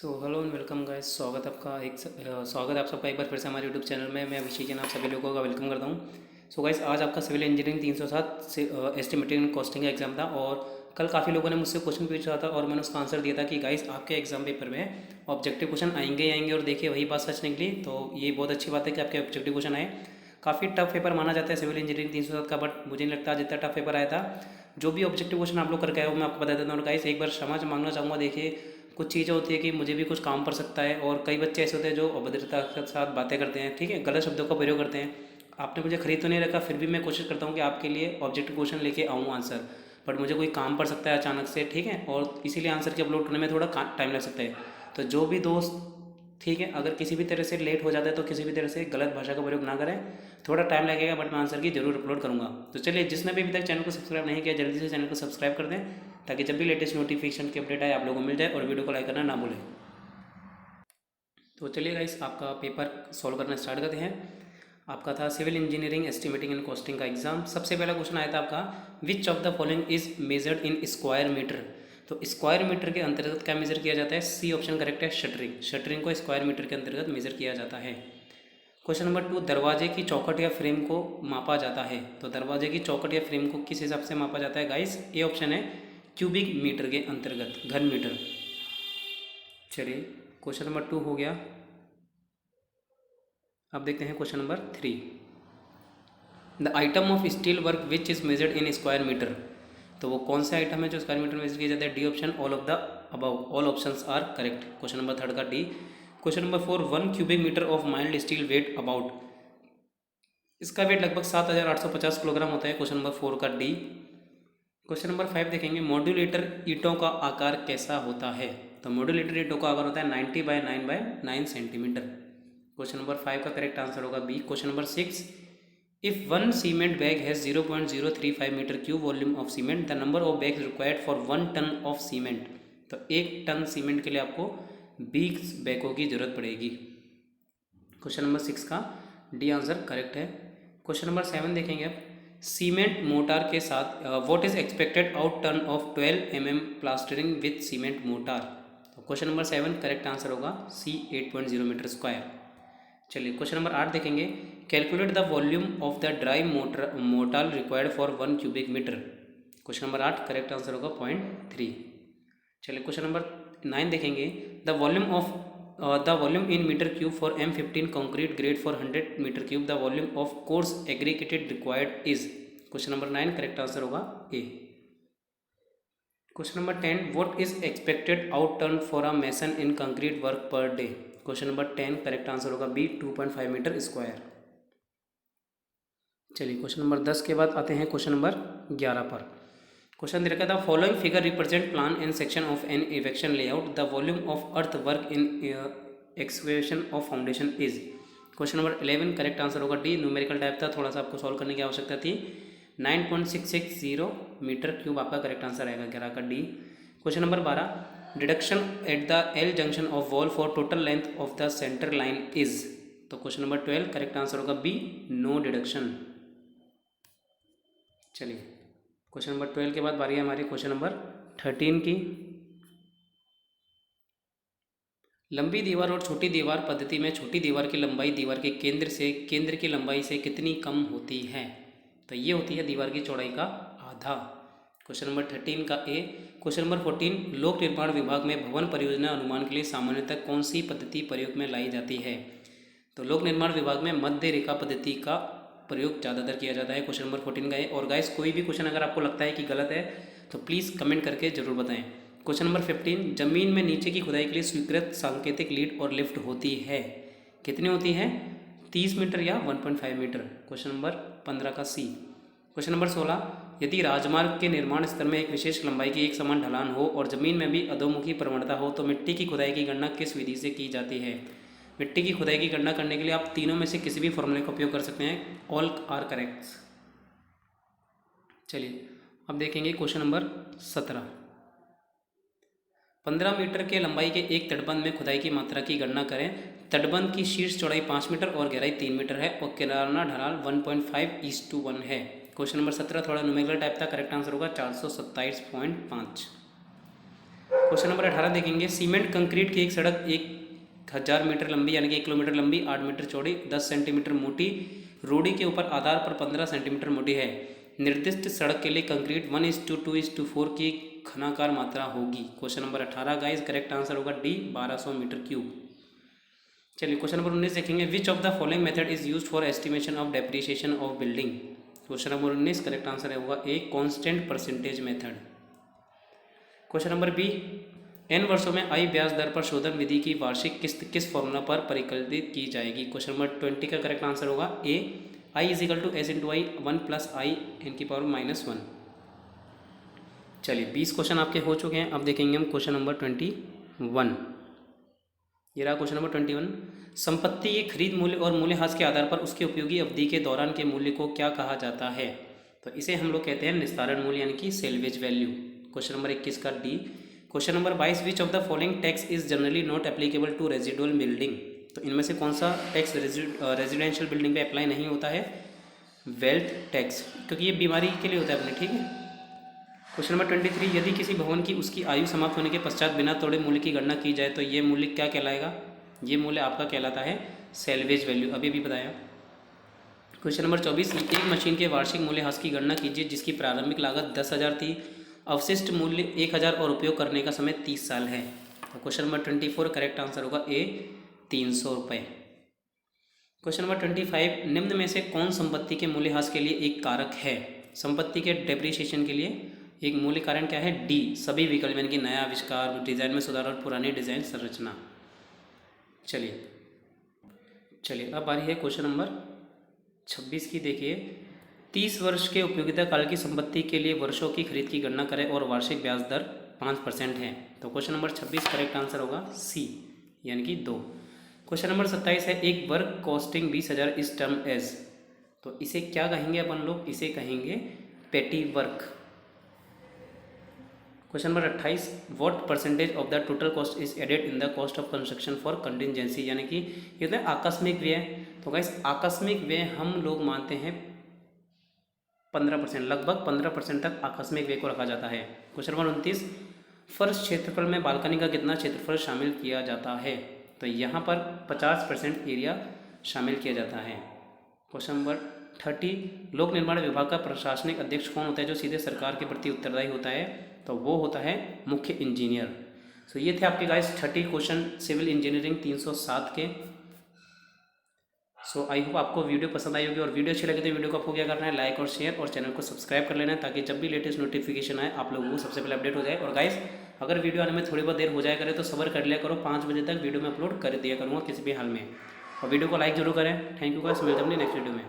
So hello and welcome guys. स्वागत है आप सबका एक बार फिर से हमारे यूट्यूब चैनल में। मैं अभिषेक जैन आप सभी लोगों का वेलकम करता हूँ। सो गाइस, आज आपका सिविल इंजीनियरिंग 307 से एस्टिमेटिंग एंड कॉस्टिंग का एग्जाम था और कल काफ़ी लोगों ने मुझसे क्वेश्चन पूछा था और मैंने उसका आंसर दिया था कि गाइस आपके एग्जाम पेपर में ऑब्जेक्टिव क्वेश्चन आएंगे ही आएंगे, और देखिए वही बात सच निकली। तो ये बहुत अच्छी बात है कि आपके ऑब्जेक्टिव क्वेश्चन आए। काफ़ी टफ पेपर माना जाता है सिविल इंजीनियरिंग 307 का, बट मुझे नहीं लगता जितना टफ पेपर आया था। जो भी ऑब्जेक्टिव क्वेश्चन आप लोग करके आए हो मैं आपको बता देता हूँ गाइस। एक बार क्षमा मांगना चाहूँगा। देखिए, कुछ चीज़ें होती है कि मुझे भी कुछ काम पड़ सकता है, और कई बच्चे ऐसे होते हैं जो अभद्रता के साथ बातें करते हैं, ठीक है, गलत शब्दों का प्रयोग करते हैं। आपने मुझे खरीद तो नहीं रखा, फिर भी मैं कोशिश करता हूँ कि आपके लिए ऑब्जेक्टिव क्वेश्चन लेके आऊँ आंसर। बट मुझे कोई काम पड़ सकता है अचानक से, ठीक है, और इसीलिए आंसर के अपलोड करने में थोड़ा टाइम लग सकता है। तो जो भी दोस्त, ठीक है, अगर किसी भी तरह से लेट हो जाता है तो किसी भी तरह से गलत भाषा का प्रयोग ना करें। थोड़ा टाइम लगेगा बट मैं आंसर की जरूर अपलोड करूँगा। तो चलिए, जिसने भी अभी तक चैनल को सब्सक्राइब नहीं किया जल्दी से चैनल को सब्सक्राइब कर दें, ताकि जब भी लेटेस्ट नोटिफिकेशन की अपडेट आए आप लोगों को मिल जाए, और वीडियो को लाइक करना ना भूलें। तो चलिए गाइस, आपका पेपर सॉल्व करना स्टार्ट करते हैं। आपका था civil engineering estimating and costing का एग्जाम। सबसे पहला क्वेश्चन आया था आपका, which of the following is measured in square metre. तो स्क्वायर मीटर के अंतर्गत क्या मेजर किया जाता है? सी ऑप्शन करेक्ट है, शटरिंग। शटरिंग को स्क्वायर मीटर के अंतर्गत मेजर किया जाता है। क्वेश्चन नंबर 2, दरवाजे की चौखट या फ्रेम को मापा जाता है। तो दरवाजे की चौखट या फ्रेम को किस हिसाब से मापा जाता है गाइस? ए ऑप्शन है, क्यूबिक मीटर के अंतर्गत, घन मीटर। चलिए, क्वेश्चन नंबर 2 हो गया। अब देखते हैं question number 3, the item of steel work which is measured in square metre. तो वो कौन सा आइटम है जो स्क्वायर मीटर में मेजर किया जाता है? D option, all of the above. All options are correct. Question number 3 का D. Question number 4, 1 cubic metre of mild steel weight about. इसका वेट लगभग 7,850 किलोग्राम होता है। क्वेश्चन नंबर 4 का डी। क्वेश्चन नंबर 5 देखेंगे, मॉड्यूलेटर ईंटों का आकार कैसा होता है। तो मॉड्यूलेटर ईंटों का आकार होता है 90 बाय 9 सेंटीमीटर। क्वेश्चन नंबर 5 का करेक्ट आंसर होगा B. Question number 6, if one cement bag has 0.035 metre cube volume of cement, the number of bags required for 1 ton of cement. तो 1 टन सीमेंट के लिए आपको 20 बैगों की जरूरत पड़ेगी। क्वेश्चन नंबर 6 का डी आंसर करेक्ट है। क्वेश्चन नंबर 7 देखेंगे अब, सीमेंट मोटार के साथ what is expected out turn of 12 plastering with cement mortar. तो क्वेश्चन नंबर 7 करेक्ट आंसर होगा सी, 8.0 मीटर स्क्वायर। चलिए, क्वेश्चन नंबर 8 देखेंगे, calculate the volume of the dry mortar required for 1 cubic metre. Question number 8 correct answer होगा 0.3। चलिए, question number 9 देखेंगे, the volume in meter cube for M15 concrete grade for 100 meter cube, the volume of course aggregated required is. Question number 9 correct answer होगा A. Question number 10, what is expected out turn for a mason in concrete work per day. Question number 10 correct answer होगा B, 2.5 meter square. चलिए, question number 10 के बाद आते हैं question number 11 पर। Question दे रखा था, following figure represent plan and section of an evection layout, the volume of earth work in excavation of foundation is. Question number 11 correct answer होगा डी। न्यूमेरिकल टाइप था, थोड़ा सा आपको सॉल्व करने की आवश्यकता थी। 9.660 मीटर क्यूब आपका करेक्ट आंसर आएगा 11 का D. Question number 12, deduction at the L junction of wall for total length of the centre line is. तो क्वेश्चन नंबर 12 करेक्ट आंसर होगा बी, नो डिडक्शन। चलिए, क्वेश्चन नंबर 12 के बाद बारी है हमारी क्वेश्चन नंबर 13 की। लंबी दीवार और छोटी दीवार पद्धति में छोटी दीवार की लंबाई दीवार के केंद्र की लंबाई से कितनी कम होती है। तो ये होती है दीवार की चौड़ाई का आधा। क्वेश्चन नंबर 13 का ए। क्वेश्चन नंबर 14, लोक निर्माण विभाग में भवन परियोजना अनुमान के लिए सामान्यतः कौन सी पद्धति प्रयोग में लाई जाती है। तो लोक निर्माण विभाग में मध्य रेखा पद्धति का प्रयोग ज़्यादातर किया जाता है। क्वेश्चन नंबर 14 का है। और गाइस, कोई भी क्वेश्चन अगर आपको लगता है कि गलत है तो प्लीज़ कमेंट करके ज़रूर बताएं। क्वेश्चन नंबर 15, जमीन में नीचे की खुदाई के लिए स्वीकृत सांकेतिक लीड और लिफ्ट होती है, कितनी होती है? 30 मीटर या 1.5 मीटर। क्वेश्चन नंबर 15 का सी। क्वेश्चन नंबर 16, यदि राजमार्ग के निर्माण स्तर में एक विशेष लंबाई की एक समान ढलान हो और जमीन में भी अधोमुखी प्रवणता हो तो मिट्टी की खुदाई की गणना किस विधि से की जाती है। मिट्टी की खुदाई की गणना करने के लिए आप तीनों में से किसी भी फॉर्मूले का उपयोग कर सकते हैं, ऑल आर करेक्ट। चलिए, अब देखेंगे क्वेश्चन नंबर 17, 15 मीटर के लंबाई के एक तटबंध में खुदाई की मात्रा की गणना करें। तटबंध की शीर्ष चौड़ाई 5 मीटर और गहराई 3 मीटर है और किनारा ढलान 1.5:1 है। क्वेश्चन नंबर 17 थोड़ा न्यूमेरिकल टाइप था, करेक्ट आंसर होगा 427.5। क्वेश्चन नंबर 18 देखेंगे, सीमेंट कंक्रीट की एक सड़क 1000 मीटर लंबी यानी कि 1 किलोमीटर लंबी, 8 मीटर चौड़ी, 10 सेंटीमीटर मोटी, रोड़ी के ऊपर आधार पर 15 सेंटीमीटर मोटी है। निर्दिष्ट सड़क के लिए कंक्रीट 1:2:4 की घनाकार मात्रा होगी। Question number 18 guys, correct answer होगा डी, 1200 मीटर क्यूब। चलिए क्वेश्चन नंबर 19 देखेंगे, which of the following method is used for estimation of depreciation of building. Question number 19 correct answer होगा A, constant percentage method. Question number B, n वर्षों में आई ब्याज दर पर शोधन विधि की वार्षिक किस्त किस फॉर्मूला पर परिकलित की जाएगी। क्वेश्चन नंबर 20 का करेक्ट आंसर होगा ए, i = s × i 1 + i n⁻⁻1। चलिए 20 क्वेश्चन आपके हो चुके हैं। अब देखेंगे हम क्वेश्चन नंबर 21। ये रहा क्वेश्चन नंबर 21। संपत्ति के खरीद मूल्य और मूल्यह्रास के आधार पर उसके उपयोगी अवधि के दौरान के मूल्य को क्या कहा जाता है। तो इसे हम लोग कहते हैं निस्तारण मूल्य यानी कि सेल्वेज वैल्यू। क्वेश्चन नंबर 21 का D. Question number 22, which of the following tax is generally not applicable to residual building. तो इनमें से कौन सा टैक्स रेजिडेंशियल बिल्डिंग पे अप्लाई नहीं होता है, वेल्थ टैक्स, क्योंकि ये बीमारी के लिए होता है अपने, ठीक है। क्वेश्चन नंबर 23, यदि किसी भवन की उसकी आयु समाप्त होने के पश्चात बिना तोड़े मूल्य की गणना की जाए तो ये मूल्य क्या कहलाएगा। ये मूल्य आपका कहलाता है सेल्वेज वैल्यू, अभी भी बताया। क्वेश्चन नंबर 24, एक मशीन के वार्षिक मूल्यह्रास की गणना कीजिए जिसकी प्रारंभिक लागत 10,000 थी, अवशिष्ट मूल्य 1,000 और उपयोग करने का समय 30 साल है। तो क्वेश्चन नंबर 24 करेक्ट आंसर होगा ए, 300 रुपये। क्वेश्चन नंबर 25, निम्न में से कौन संपत्ति के मूल्यह्रास के लिए एक कारक है। संपत्ति के डेप्रिसिएशन के लिए एक मूल्य कारण क्या है, डी, सभी विकल्प यानी कि नया आविष्कार, डिजाइन में सुधार और पुरानी डिजाइन संरचना। चलिए अब आ रही है क्वेश्चन नंबर 26 की। देखिए 30 वर्ष के उपयोगिता काल की संपत्ति के लिए वर्षों की खरीद की गणना करें और वार्षिक ब्याज दर 5% है। तो क्वेश्चन नंबर 26 करेक्ट आंसर होगा सी, यानी कि 2। क्वेश्चन नंबर 27 है, एक वर्क कॉस्टिंग 20,000 इस टर्म एज। तो इसे क्या कहेंगे अपन लोग, इसे कहेंगे petty work. Question number 28, what percentage of the total cost is added in the cost of construction for contingency, यानी कि ये होता है आकस्मिक व्यय। तो गाइस आकस्मिक व्यय हम लोग मानते हैं 15%, लगभग 15% तक आकस्मिक व्यय को रखा जाता है। क्वेश्चन नंबर 29, फर्श क्षेत्रफल में बालकनी का कितना क्षेत्रफल शामिल किया जाता है। तो यहाँ पर 50% एरिया शामिल किया जाता है। क्वेश्चन नंबर 30, लोक निर्माण विभाग का प्रशासनिक अध्यक्ष कौन होता है जो सीधे सरकार के प्रति उत्तरदायी होता है। तो वो होता है मुख्य इंजीनियर। सो ये थे आपके गाइस 30 क्वेश्चन सिविल इंजीनियरिंग 307 के। सो आई होप आपको वीडियो पसंद आई होगी, और वीडियो अच्छी लगे तो वीडियो को आपको क्या करना है, लाइक और शेयर और चैनल को सब्सक्राइब कर लेना है, ताकि जब भी लेटेस्ट नोटिफिकेशन आए आप लोगों को सबसे पहले अपडेट हो जाए। और गाइस अगर वीडियो आने में थोड़ी बहुत देर हो जाए करे तो सब्र कर लिया करो, 5 बजे तक वीडियो में अपलोड कर दिया करूँगा किसी भी हाल में। और वीडियो को लाइक जरूर करें। थैंक यू गाइस, मिलते हैं नेक्स्ट वीडियो में।